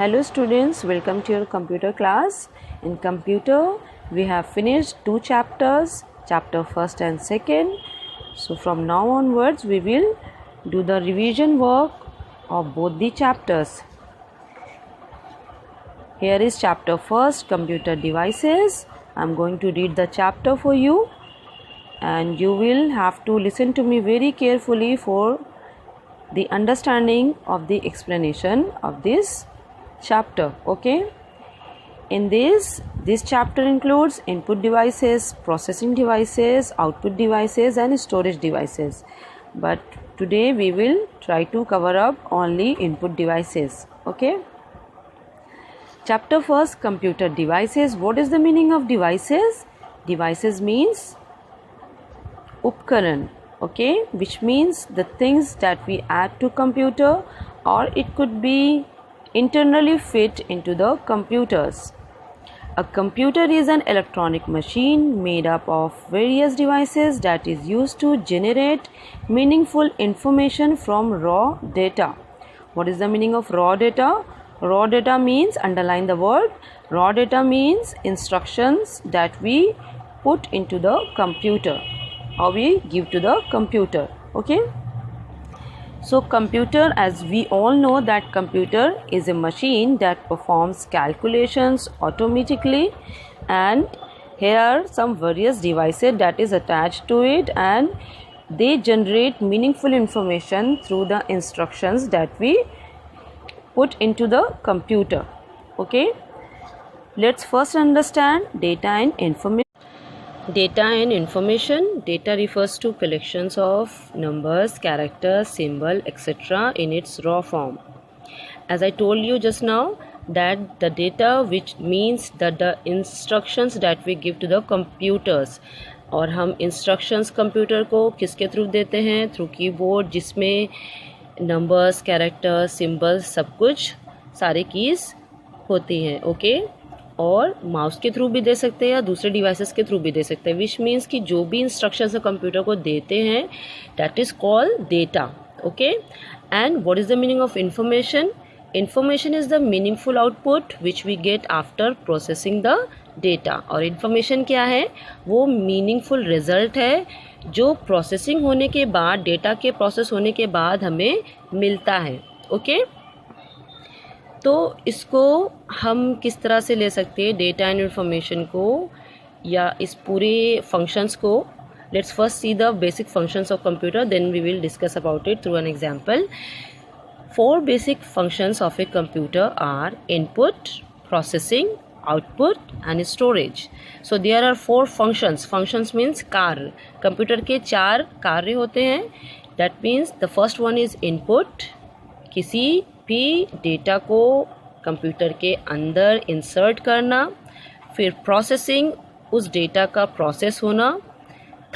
Hello students, welcome to your computer class. In computer, we have finished 2 chapters, chapter 1st and 2nd. So from now onwards, we will do the revision work of both the chapters. Here is chapter 1st, computer devices. I am going to read the chapter for you and you will have to listen to me very carefully for the understanding of the explanation of this chapter. Okay, in this chapter includes input devices, processing devices, output devices and storage devices, but today we will try to cover up only input devices. Okay, chapter first, computer devices. What is the meaning of devices? Devices means upkaran, okay, which means the things that we add to computer, or it could be internally fit into the computers. A computer is an electronic machine made up of various devices that is used to generate meaningful information from raw data. What is the meaning of raw data? Raw data means, underline the word, raw data means instructions that we put into the computer or we give to the computer. Okay, so computer, as we all know that computer is a machine that performs calculations automatically, and here are some various devices that is attached to it and they generate meaningful information through the instructions that we put into the computer. Okay, let's first understand data and information. Data and information. Data refers to collections of numbers, characters, symbol, etc. in its raw form. As I told you just now that the data, which means that the instructions that we give to the computers, और हम instructions computer को किसके through देते हैं? Through keyboard, जिसमें numbers, characters, symbols सब कुछ सारे कीज़ होती हैं. ओके, और माउस के थ्रू भी दे सकते हैं या दूसरे डिवाइसेस के थ्रू भी दे सकते हैं, विच मीन्स कि जो भी इंस्ट्रक्शंस कंप्यूटर को देते हैं that is called data. Okay, and what is the meaning of information? Information is the meaningful output which we get after processing the data. और इंफॉर्मेशन क्या है? वो मीनिंगफुल रिजल्ट है जो प्रोसेसिंग होने के बाद, डेटा के प्रोसेस होने के बाद हमें मिलता है. ओके, तो इसको हम किस तरह से ले सकते हैं डेटा एंड इन्फॉर्मेशन को, या इस पूरे फंक्शंस को? Let's first see the basic functions of computer, then we will discuss about it through an example. 4 basic functions of a computer are input, processing, output and storage. So there are 4 functions. Functions means कार्य. Computer के 4 कार्य होते हैं. That means the first one is input, किसी भी data को computer के अंदर इंसर्ट करना. फिर प्रोसेसिंग, उस डेटा का प्रोसेस होना.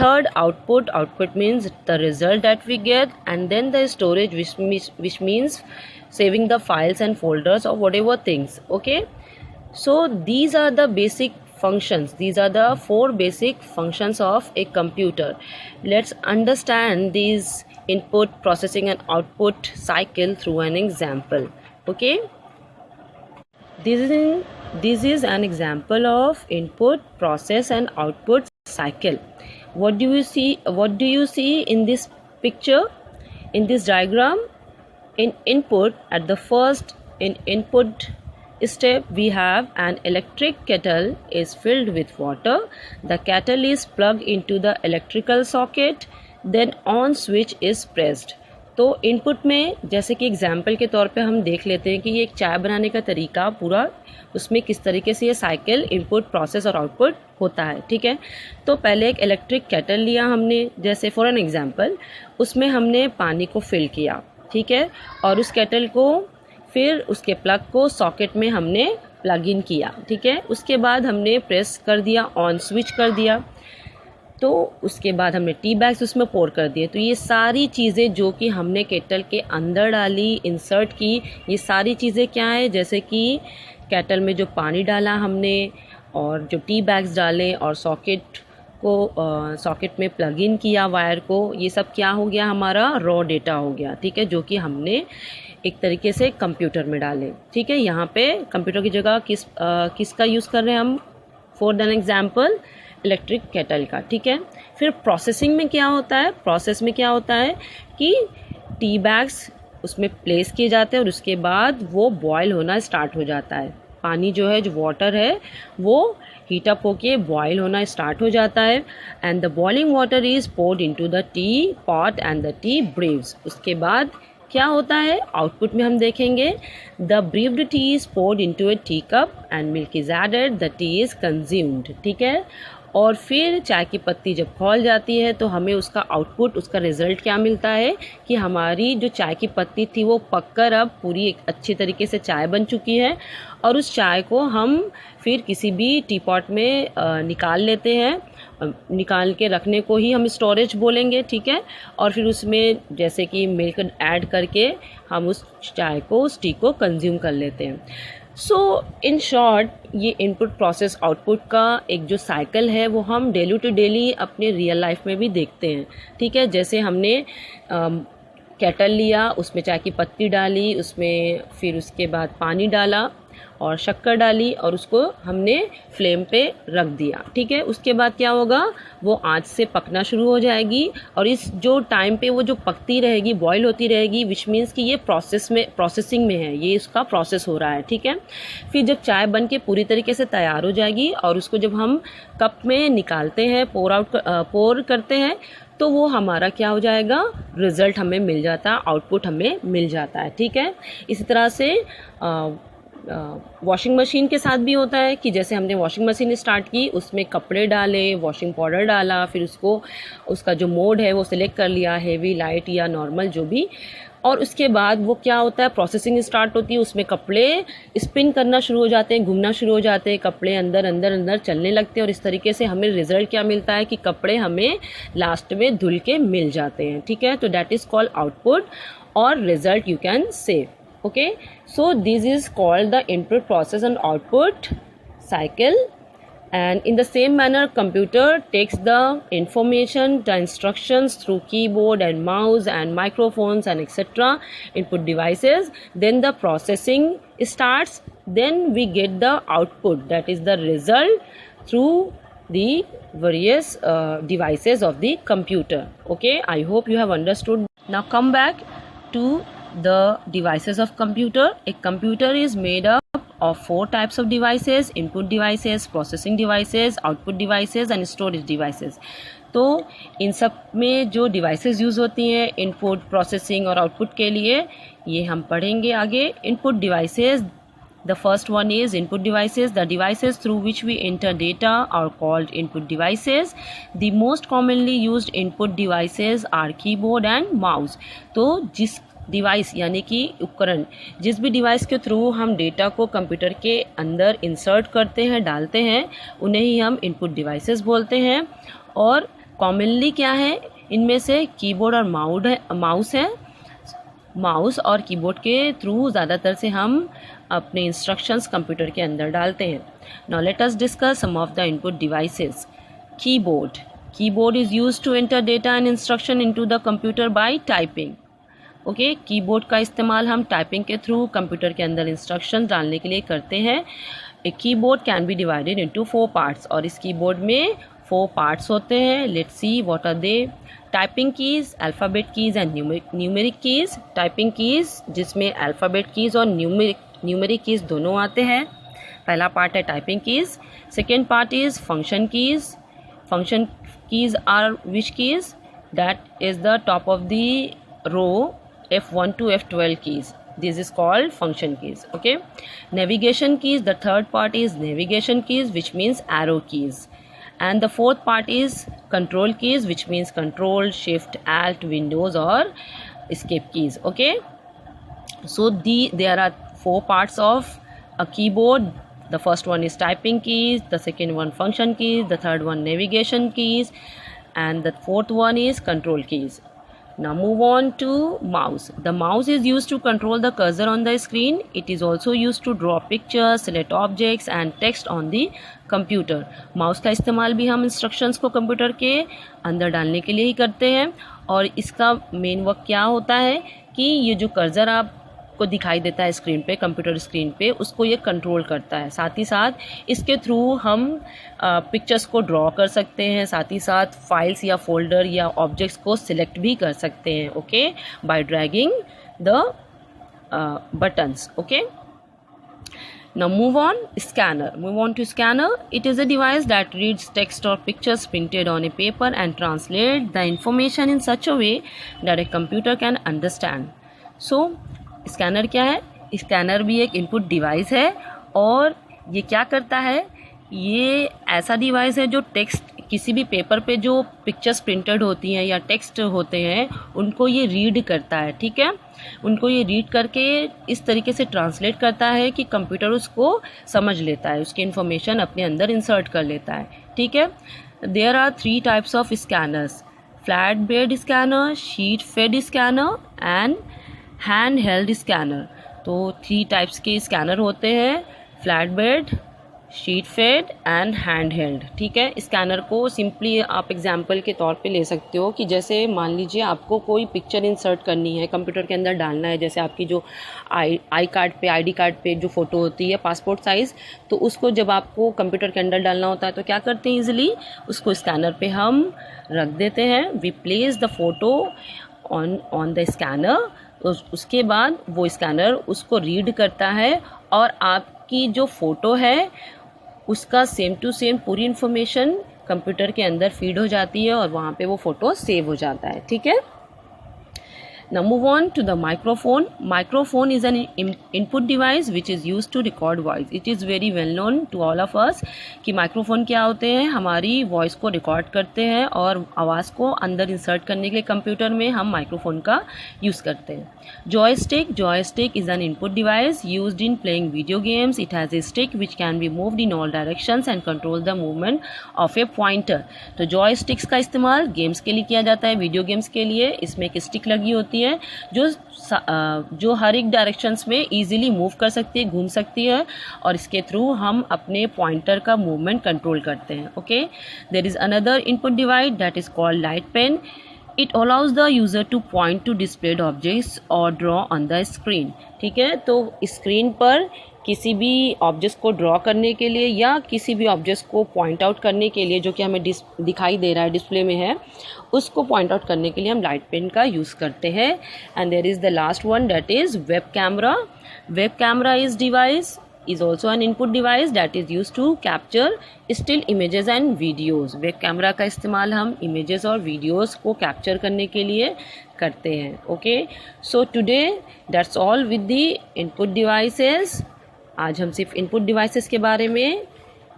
Third, output. Output means the result that we get. And then the storage, which means saving the files and folders or whatever things. Okay, so these are the basic functions. These are the 4 basic functions of a computer. Let's understand these input, processing and output cycle through an example. Okay, this is an example of input, process and output cycle. What do you see in this picture, in this diagram? In input, at the first in input step, we have an electric kettle is filled with water. The kettle is plugged into the electrical socket, then on switch is pressed. तो input में, जैसे कि example के तौर पे हम देख लेते हैं कि ये एक चाय बनाने का तरीका पूरा, उसमें किस तरीके से ये साइकिल इनपुट, प्रोसेस और आउटपुट होता है. ठीक है, तो पहले एक इलेक्ट्रिक केटल लिया हमने, जैसे फॉर एन एग्जांपल, उसमें हमने पानी को फिल किया. ठीक है, और उस केटल को फिर उसके प्लग को सॉकेट में हमने प्लग इन किया. ठीक है, उसके बाद हमने प्रेस कर दिया, ऑन स्विच कर दिया. तो उसके बाद हमने टी बैग्स उसमें पोर कर दिए. तो ये सारी चीज़ें जो कि हमने केटल के अंदर डाली, इंसर्ट की, ये सारी चीज़ें क्या है? जैसे कि केटल में जो पानी डाला हमने और जो टी बैग्स डाले और सॉकेट में प्लग इन किया वायर को, ये सब क्या हो गया? हमारा रॉ डेटा हो गया. ठीक है, जो कि हमने एक तरीके से कंप्यूटर में डालें। ठीक है, यहाँ पे कंप्यूटर की जगह किसका यूज़ कर रहे हैं हम? For an example electric kettle का। ठीक है, फिर प्रोसेसिंग में क्या होता है? प्रोसेस में क्या होता है कि टी बैग्स उसमें प्लेस किए जाते हैं और उसके बाद वो बॉयल होना स्टार्ट हो जाता है। पानी जो है, जो वाटर है, वो हीट अप होके बॉयल होना स्टार्ट हो जाता है and the boiling water is poured into the teapot and the tea brews. उसके बाद क्या होता है? आउटपुट में हम देखेंगे the brewed tea is poured into a teacup and milk is added, the tea is consumed. ठीक है, और फिर चाय की पत्ती जब खौल जाती है तो हमें उसका आउटपुट, उसका रिज़ल्ट क्या मिलता है कि हमारी जो चाय की पत्ती थी वो पककर अब पूरी एक अच्छी तरीके से चाय बन चुकी है और उस चाय को हम फिर किसी भी टी पॉट में निकाल लेते हैं। निकाल के रखने को ही हम स्टोरेज बोलेंगे। ठीक है, और फिर उसमें जैसे कि मिल्क ऐड करके हम उस चाय को, उस टी को कंज्यूम कर लेते हैं। सो इन शॉर्ट, ये इनपुट प्रोसेस आउटपुट का एक जो साइकिल है वो हम डेली टू डेली अपने रियल लाइफ में भी देखते हैं। ठीक है, जैसे हमने केटल लिया, उसमें चाय की पत्ती डाली, उसमें फिर उसके बाद पानी डाला और शक्कर डाली और उसको हमने फ्लेम पे रख दिया। ठीक है, उसके बाद क्या होगा? वो आंच से पकना शुरू हो जाएगी और इस जो टाइम पे वो जो पकती रहेगी, बॉईल होती रहेगी, विच मीन्स कि ये प्रोसेसिंग में है, ये इसका प्रोसेस हो रहा है। ठीक है, फिर जब चाय बन के पूरी तरीके से तैयार हो जाएगी और उसको जब हम कप में निकालते हैं, पोर करते हैं, तो वो हमारा क्या हो जाएगा? रिज़ल्ट हमें मिल जाता है, आउटपुट हमें मिल जाता है। ठीक है, इसी तरह से वॉशिंग मशीन के साथ भी होता है कि जैसे हमने वॉशिंग मशीन स्टार्ट की, उसमें कपड़े डाले, वॉशिंग पाउडर डाला, फिर उसको, उसका जो मोड है वो सिलेक्ट कर लिया, हेवी, लाइट या नॉर्मल जो भी, और उसके बाद वो क्या होता है? प्रोसेसिंग स्टार्ट होती है, उसमें कपड़े स्पिन करना शुरू हो जाते हैं, घूमना शुरू हो जाते हैं, कपड़े अंदर अंदर अंदर चलने लगते हैं और इस तरीके से हमें रिजल्ट क्या मिलता है कि कपड़े हमें लास्ट में धुल के मिल जाते हैं। ठीक है, तो दैट इज़ कॉल्ड आउटपुट और result you can say. Okay, so this is called the input process and output cycle, and in the same manner computer takes the information, the instructions through keyboard and mouse and microphones and etc. input devices, then the processing starts, then we get the output, that is the result through the various devices of the computer. Okay, I hope you have understood. Now come back to the devices of computer. A computer is made up of 4 types of devices: input devices, processing devices, output devices and storage devices. तो इन सब में जो devices use होती हैं input, processing और output के लिए, ये हम पढ़ेंगे आगे। Input devices, the first one is input devices. The devices through which we enter data are called input devices. The most commonly used input devices are keyboard and mouse. तो जिस device यानी कि उपकरण, जिस भी डिवाइस के through हम data को कंप्यूटर के अंदर इंसर्ट करते हैं, डालते हैं, उन्हें ही हम इनपुट डिवाइसेस बोलते हैं। और कॉमनली क्या है इनमें से? कीबोर्ड और माउस है। माउस और कीबोर्ड के थ्रू ज़्यादातर से हम अपने इंस्ट्रक्शंस कंप्यूटर के अंदर डालते हैं। Now let us discuss some of the input devices. Keyboard is used to enter data and instruction into the computer by typing. Okay, keyboard का इस्तेमाल हम टाइपिंग के थ्रू कंप्यूटर के अंदर इंस्ट्रक्शन डालने के लिए करते हैं। A keyboard can be divided into 4 parts, और इस कीबोर्ड में 4 पार्ट्स होते हैं। Let's see what are they. Typing keys, alphabet keys and numeric keys. Typing keys जिसमें अल्फ़ाबेट कीज़ और न्यूमेरिक कीज़ दोनों आते हैं, पहला पार्ट है typing keys. Second part is function keys. Function keys are which keys? That is the top of the row F1 to F12 keys. This is called function keys. Okay, navigation keys, the third part is navigation keys, which means arrow keys, and the fourth part is control keys, which means control, shift, alt, windows or escape keys. Okay, so there are 4 parts of a keyboard. The first one is typing keys, the second one function keys, the third one navigation keys, and the fourth one is control keys. Now move on to mouse. The mouse is used to control the cursor on the screen. It is also used to draw pictures, select objects and text on the computer. Mouse का इस्तेमाल भी हम instructions को computer के अंदर डालने के लिए ही करते हैं, और इसका मेन वर्क क्या होता है कि ये जो कर्सर आप को दिखाई देता है स्क्रीन पे, कंप्यूटर स्क्रीन पे, उसको ये कंट्रोल करता है। साथ ही साथ इसके थ्रू हम पिक्चर्स को ड्रॉ कर सकते हैं, साथ ही साथ फाइल्स या फोल्डर या ऑब्जेक्ट्स को सिलेक्ट भी कर सकते हैं, okay, bye dragging the buttons, okay. Now move on to scanner. It is a device that reads text or pictures printed on a paper and translate the information in such a way that a computer can understand. So scanner क्या है? Scanner भी एक input device है और ये क्या करता है, ये ऐसा डिवाइस है जो टेक्स्ट, किसी भी पेपर पे जो पिक्चर्स प्रिंटेड होती हैं या टेक्स्ट होते हैं उनको ये रीड करता है, ठीक है, उनको ये रीड करके इस तरीके से ट्रांसलेट करता है कि कंप्यूटर उसको समझ लेता है, उसकी इन्फॉर्मेशन अपने अंदर इंसर्ट कर लेता है, ठीक है। There are 3 types of scanners, flat bed scanner, sheet fed scanner and hand held scanner. तो 3 टाइप्स के स्कैनर होते हैं, flat bed, sheet fed and hand held, ठीक है। स्कैनर को सिंपली आप एग्जांपल के तौर पे ले सकते हो कि जैसे मान लीजिए आपको कोई पिक्चर इंसर्ट करनी है, कंप्यूटर के अंदर डालना है, जैसे आपकी जो आई कार्ड पे जो फ़ोटो होती है पासपोर्ट साइज़, तो उसको जब आपको कंप्यूटर के अंदर डालना होता है तो क्या करते हैं, ईजिली उसको स्कैनर पे हम रख देते हैं। We place the photo on the scanner, तो उसके बाद वो स्कैनर उसको रीड करता है और आपकी जो फ़ोटो है उसका सेम टू सेम पूरी इन्फॉर्मेशन कंप्यूटर के अंदर फीड हो जाती है और वहाँ पे वो फ़ोटो सेव हो जाता है, ठीक है। Now move on to the microphone. Microphone is an input device which is used to record voice. It is very well known to all of us कि माइक्रोफोन क्या होते हैं, हमारी वॉइस को रिकॉर्ड करते हैं और आवाज़ को अंदर इंसर्ट करने के लिए कंप्यूटर में हम माइक्रोफोन का यूज़ करते हैं। Joystick is an input device used in playing video games. It has a stick which can be moved in all directions and control the movement of a pointer. तो joysticks का इस्तेमाल games के लिए किया जाता है, वीडियो गेम्स के लिए। इसमें एक स्टिक लगी होती है जो हर एक डायरेक्शंस में इजीली मूव कर सकती है, घूम सकती है और इसके थ्रू हम अपने पॉइंटर का मूवमेंट कंट्रोल करते हैं, okay. There is another input device that is called light pen. It allows the user to point to displayed objects or draw on the screen. ठीक है, तो स्क्रीन पर किसी भी ऑब्जेक्ट्स को ड्रॉ करने के लिए या किसी भी ऑब्जेक्ट्स को पॉइंट आउट करने के लिए जो कि हमें दिखाई दे रहा है, डिस्प्ले में है, उसको पॉइंट आउट करने के लिए हम लाइट पेन का यूज़ करते हैं. And there is the last one, that is web camera. Web camera is also an input device that is used to capture still images and videos. Web camera का इस्तेमाल हम images और videos को capture करने के लिए करते हैं. Okay, so today that's all with the input devices. आज हम सिर्फ input devices के बारे में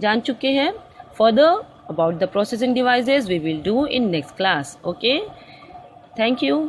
जान चुके हैं. Further about the processing devices we will do in next class. Okay, thank you.